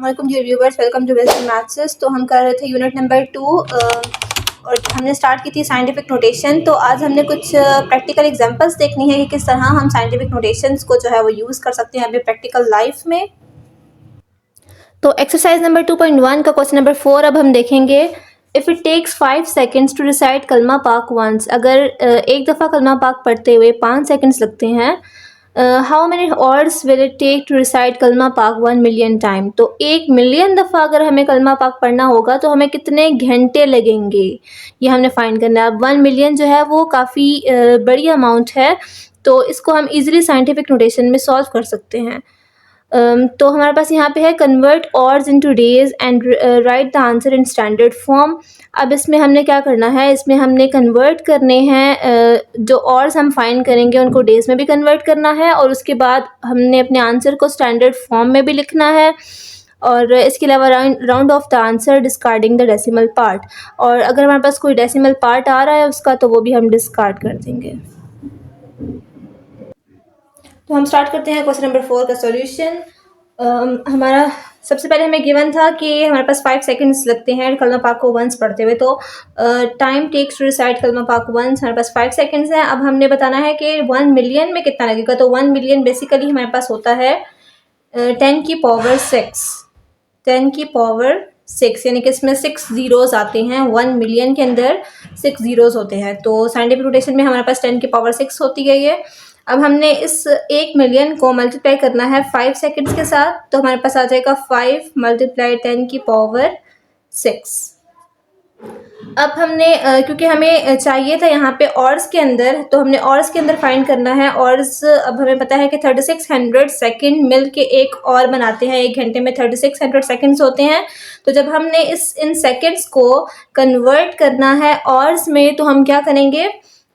वालेकुम dear viewers, welcome to best maths. तो हम कर रहे थे यूनिट नंबर 2 और हमने स्टार्ट की थी साइंटिफिक नोटेशन। तो आज हमने कुछ प्रैक्टिकल एग्जांपल्स देखनी है कि किस तरह हम साइंटिफिक नोटेशंस को जो है वो यूज़ कर सकते हैं अपने प्रैक्टिकल लाइफ में। तो एक्सरसाइज नंबर 2.1 का क्वेश्चन नंबर 4 अब हम देखेंगे। If it takes 5 seconds to recite कलमा पाक वंस, अगर एक दफ़ा कलमा पाक पढ़ते हुए 5 सेकेंड्स लगते हैं, how many hours will it take to recite कलमा पाक 1 मिलियन टाइम। तो 1 मिलियन दफ़ा अगर हमें कलमा पाक पढ़ना होगा तो हमें कितने घंटे लगेंगे, ये हमने फाइंड करना है। अब 1 मिलियन जो है वो काफ़ी बड़ी अमाउंट है, तो इसको हम इजीली साइंटिफिक नोटेशन में सॉल्व कर सकते हैं। तो हमारे पास यहाँ पे है convert hours into days and write the answer in standard form. अब इसमें हमने क्या करना है, इसमें हमने कन्वर्ट करने हैं, जो ऑर्स हम फाइंड करेंगे उनको डेज में भी कन्वर्ट करना है और उसके बाद हमने अपने आंसर को स्टैंडर्ड फॉर्म में भी लिखना है। और इसके अलावा round of the answer discarding the decimal part, और अगर हमारे पास कोई डेसिमल पार्ट आ रहा है उसका तो वो भी हम डिस्कार्ड कर देंगे। तो हम स्टार्ट करते हैं क्वेश्चन नंबर 4 का सॉल्यूशन। हमारा सबसे पहले हमें गिवन था कि हमारे पास 5 सेकंड्स लगते हैं कलमा पाक को वंस पढ़ते हुए। तो टाइम टेक्स टू रिसाइट कलमा पाक वंस, हमारे पास 5 सेकंड्स हैं। अब हमने बताना है कि 1 मिलियन में कितना लगेगा। तो 1 मिलियन बेसिकली हमारे पास होता है 10 की पावर 6, 10 की पावर 6, यानी कि इसमें 6 ज़ीरोज़ आते हैं। 1 मिलियन के अंदर 6 ज़ीरोज़ होते हैं। तो साइंटिफिक नोटेशन में हमारे पास 10 की पावर 6 होती है ये। अब हमने इस 1 मिलियन को मल्टीप्लाई करना है 5 सेकंड्स के साथ, तो हमारे पास आ जाएगा 5 मल्टीप्लाई 10 की पावर 6। अब हमने क्योंकि हमें चाहिए था यहाँ पे ऑर्स के अंदर, तो हमने ऑर्स के अंदर फाइंड करना है ऑर्स। अब हमें पता है कि 3600 सेकंड मिल के एक और बनाते हैं। 1 घंटे में 3600 सेकंड्स होते हैं। तो जब हमने इन सेकंड्स को कन्वर्ट करना है ऑर्स में, तो हम क्या करेंगे,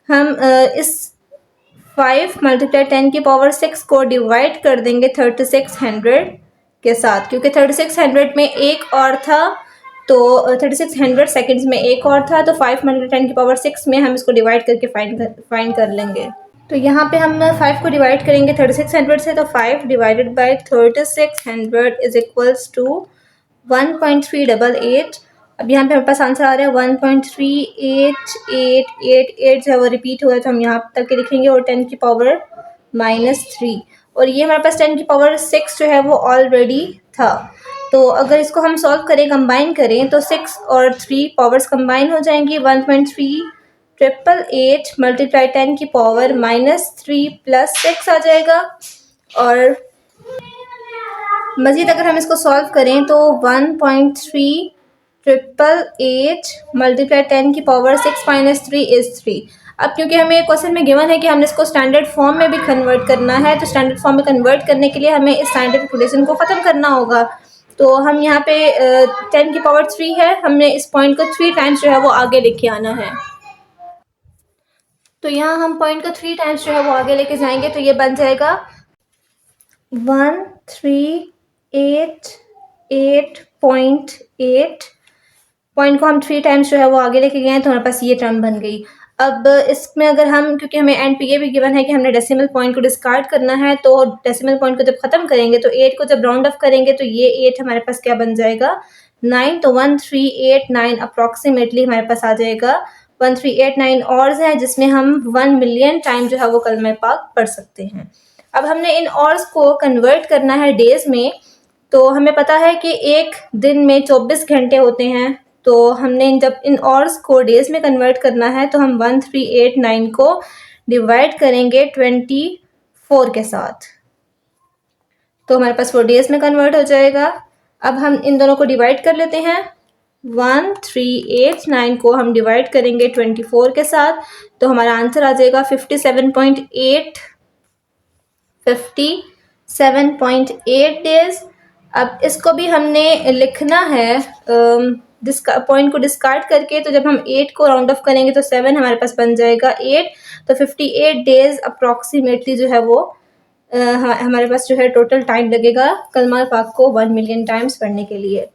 हम इस 5 मल्टीप्लाई 10 की पावर 6 को डिवाइड कर देंगे 3600 के साथ, क्योंकि 3600 में एक और था, तो 3600 सेकंड्स में एक और था। तो 5 मल्टीप्लाई 10 की पावर 6 में हम इसको डिवाइड करके फाइंड कर लेंगे। तो यहाँ पे हम 5 को डिवाइड करेंगे 3600 से, तो 5 divided by 3600 is equals to 1.388। अब यहाँ पे हमारे पास आंसर आ रहा है 1.38888 जो है वो रिपीट हुआ है, तो हम यहाँ तक के लिखेंगे, और 10 की पावर -3, और ये हमारे पास 10 की पावर 6 जो है वो ऑलरेडी था। तो अगर इसको हम सॉल्व करें, कंबाइन करें, तो 6 और 3 पावर्स कंबाइन हो जाएंगी। 1.3888 मल्टीप्लाई 10 की पावर -3 प्लस 6 आ जाएगा। और मज़ीद अगर हम इसको सॉल्व करें तो 1.3888 मल्टीप्लाई 10 की पावर 6 माइनस 3 इज़ 3। अब क्योंकि हमें क्वेश्चन में गिवन है कि हमने इसको स्टैंडर्ड फॉर्म में भी कन्वर्ट करना है, तो स्टैंडर्ड फॉर्म में कन्वर्ट करने के लिए हमें इस साइंटिफिक नोटेशन को ख़त्म करना होगा। तो हम यहाँ पे 10 की पावर 3 है, हमने इस पॉइंट को 3 टाइम्स जो है वो आगे लेके आना है। तो यहाँ हम पॉइंट को 3 टाइम्स जो है वो आगे लेके जाएंगे, तो ये बन जाएगा 138.8 पॉइंट को हम 3 टाइम्स जो है वो आगे लेके गए हैं, तो हमारे पास ये टर्म बन गई। अब इसमें अगर हम, क्योंकि हमें एंड पे ये भी गिवन है कि हमने डेसिमल पॉइंट को डिस्कार्ड करना है, तो डेसिमल पॉइंट को जब ख़त्म करेंगे तो 8 को जब राउंड ऑफ करेंगे तो ये 8 हमारे पास क्या बन जाएगा, 9। तो 1389 अप्रॉक्सीमेटली हमारे पास आ जाएगा। 1389 ऑर्स हैं जिसमें हम 1 मिलियन टाइम जो है वो कलमे पाक पढ़ सकते हैं। अब हमने इन ऑर्स को कन्वर्ट करना है डेज में। तो हमें पता है कि एक दिन में 24 घंटे होते हैं, तो हमने जब इन ऑर्स को डेज में कन्वर्ट करना है, तो हम 1389 को डिवाइड करेंगे 24 के साथ, तो हमारे पास वो डेज में कन्वर्ट हो जाएगा। अब हम इन दोनों को डिवाइड कर लेते हैं। 1389 को हम डिवाइड करेंगे 24 के साथ, तो हमारा आंसर आ जाएगा 57.8 डेज। अब इसको भी हमने लिखना है पॉइंट को डिस्कार्ड करके, तो जब हम 8 को राउंड ऑफ करेंगे तो 7 हमारे पास बन जाएगा 8। तो 58 डेज अप्रॉक्सीमेटली जो है वो हमारे पास जो है टोटल टाइम लगेगा कलमा पाक को 1 मिलियन टाइम्स पढ़ने के लिए।